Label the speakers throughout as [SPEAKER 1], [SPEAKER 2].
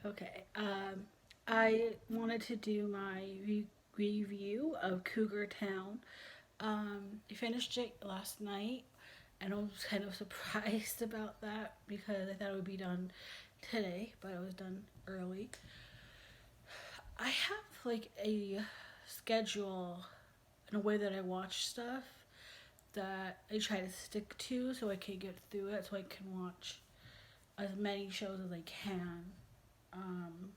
[SPEAKER 1] Okay. I wanted to do my review of Cougar Town. I finished it last night, and I was kind of surprised about that because I thought it would be done today, but it was done early. I have like a schedule and a way that I watch stuff that I try to stick to so I can get through it, so I can watch as many shows as I can. Um,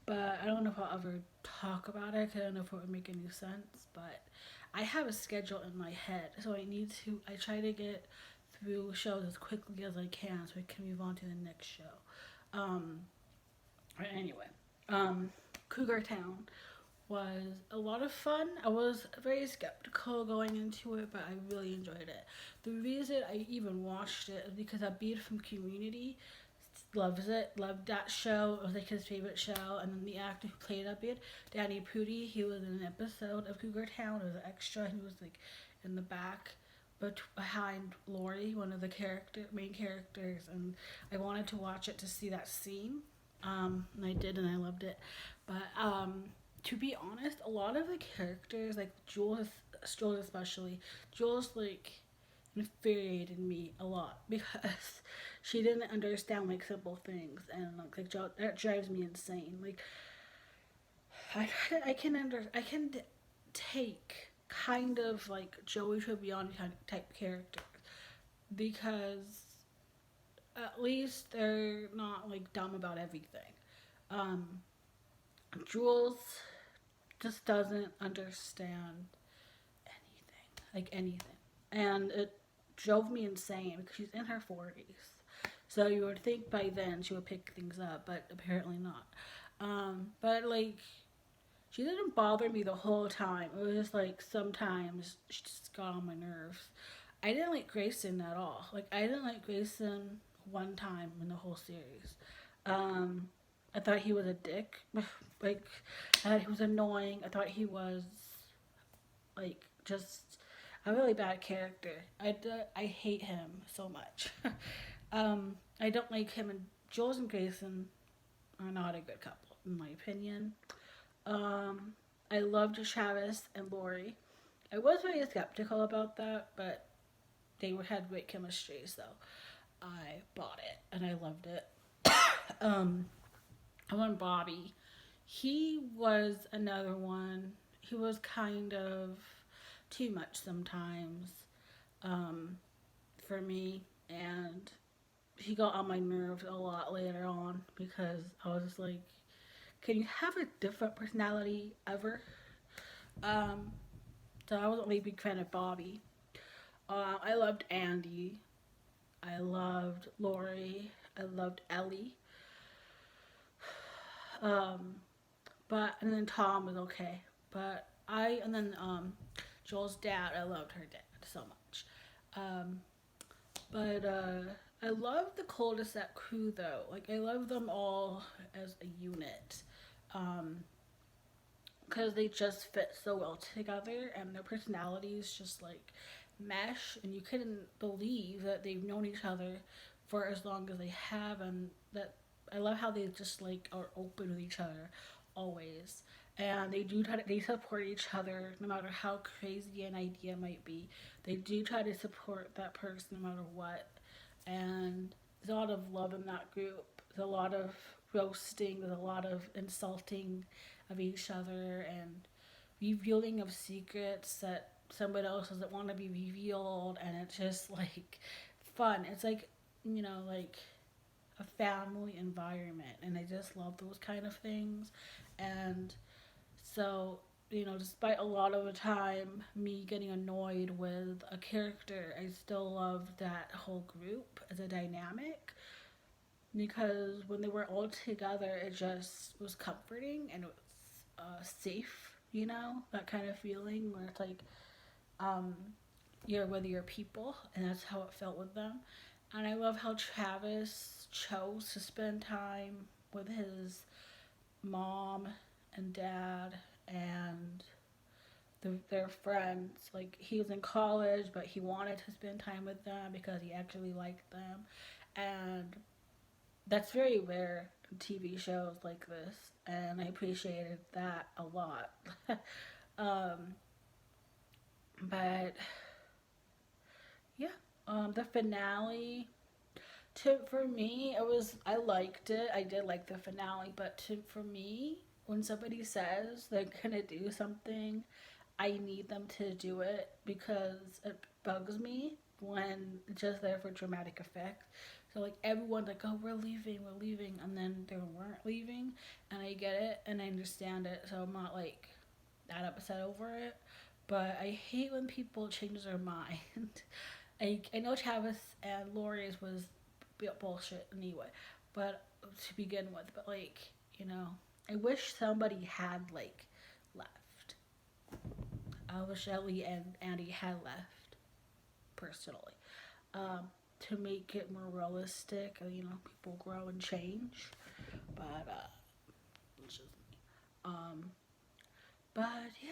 [SPEAKER 1] but I don't know if I'll ever talk about it. 'Cause I don't know if it would make any sense. But I have a schedule in my head, so I need to. I try to get through shows as quickly as I can, so I can move on to the next show. Um, anyway, um, Cougar Town was a lot of fun. I was very skeptical going into it, but I really enjoyed it. The reason I even watched it is because Abid from Community loves it, loved that show. It was like his favorite show. And then the actor who played Abid, Danny Pudi, he was in an episode of Cougar Town. It was an extra. He was like in the back, but behind Lori, one of the main characters, and I wanted to watch it to see that scene. And I did, and I loved it. But to be honest, a lot of the characters, like Jules especially, Jules like infuriated me a lot because she didn't understand like simple things, and that drives me insane. Like I can take kind of like Joey Tribbiani kind of type characters because at least they're not like dumb about everything. Um, Jules just doesn't understand anything, and it drove me insane because she's in her 40s. So you would think by then she would pick things up, but apparently not. But like she didn't bother me the whole time. It was just like sometimes she just got on my nerves. I didn't like Grayson at all. Like I didn't like Grayson one time in the whole series. Um, I thought he was a dick. Like I thought he was annoying. I thought he was like just a really bad character. I hate him so much. I don't like him, and Jules and Grayson are not a good couple in my opinion. Um, I loved Travis and Lori. I was very skeptical about that, but had great chemistry, so I bought it and I loved it. Um, I want Bobby. He was another one. He was kind of too much sometimes um, for me, and he got on my nerves a lot later on because I was just like, can you have a different personality ever? Um, so I wasn't really a big fan of Bobby. I loved Andy. I loved Lori. I loved Ellie. Um, but and then Tom was okay. But I and then Joel's dad. I loved her dad so much. Um, but I love the cul-de-sac crew though. Like I love them all as a unit. Um, because they just fit so well together and their personalities just like mesh, and you couldn't believe that they've known each other for as long as they have, and that I love how they just like are open with each other always, and they support each other no matter how crazy an idea might be. They do try to support that person no matter what, and there's a lot of love in that group. There's a lot of roasting, there's a lot of insulting of each other, and revealing of secrets that somebody else doesn't want to be revealed, and it's just like fun. It's like, like a family environment, and I just love those kind of things. And so, despite a lot of the time me getting annoyed with a character, I still love that whole group as a dynamic because when they were all together, it just was comforting and it was safe, that kind of feeling where it's like um, you're with your people, and that's how it felt with them. And I love how Travis chose to spend time with his mom and dad and their friends. Like he was in college, but he wanted to spend time with them because he actually liked them, and That's very rare in TV shows like this, and I appreciated that a lot. um, but yeah, the finale. For me, it was I liked it. I did like the finale, but for me, when somebody says they're gonna do something, I need them to do it because it bugs me when it's just there for dramatic effect. So like everyone's like, "Oh, we're leaving," and then they weren't leaving, and I get it and I understand it, so I'm not like that upset over it. But I hate when people change their mind. I know Travis and Lori's was bullshit anyway, but to begin with, but like you know, I wish somebody had like left. I wish Ellie and Andy had left personally, um, to make it more realistic. You know, people grow and change, but it's just me. But yeah,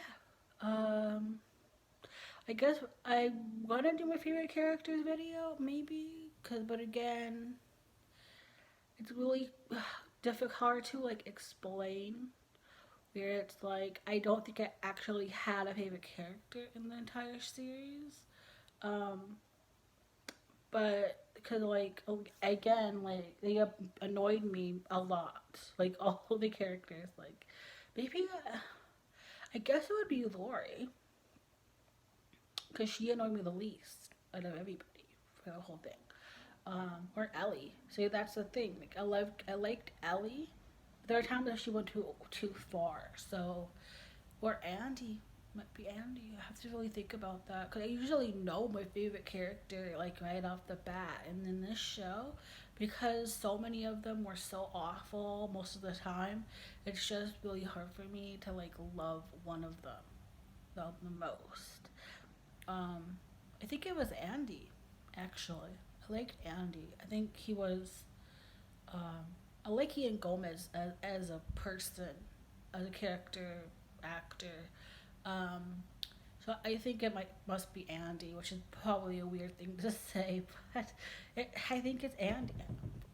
[SPEAKER 1] I guess I want to do my favorite characters video, maybe, cause but again, it's really difficult to like explain. Where it's like I don't think I actually had a favorite character in the entire series, um, but because like again like they annoyed me a lot, like all the characters, like maybe I guess it would be Lori because she annoyed me the least out of everybody for the whole thing. Or Ellie. So that's the thing. Like I liked Ellie. There are times that she went too far. So or Andy. Might be Andy. I have to really think about that because I usually know my favorite character like right off the bat, and in this show, because so many of them were so awful most of the time, it's just really hard for me to like love one of them the most. Um, I think it was Andy, actually. I liked Andy. I think he was. Um, I like Ian Gomez as a person, as a character actor. Um, so I think it must be Andy, which is probably a weird thing to say, but I think it's Andy.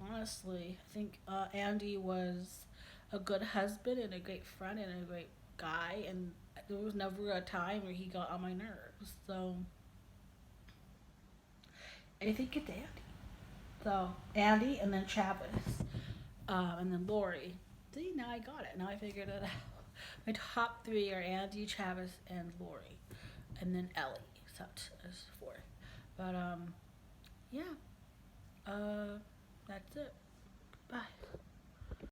[SPEAKER 1] Honestly, I think Andy was a good husband and a great friend and a great guy, and there was never a time where he got on my nerves. So I think it's Andy. So Andy and then Travis, and then Lori. See, now I got it. Now I figured it out. My top three are Andy, Travis, and Lori, and then Ellie. Such as fourth. But yeah, uh, that's it.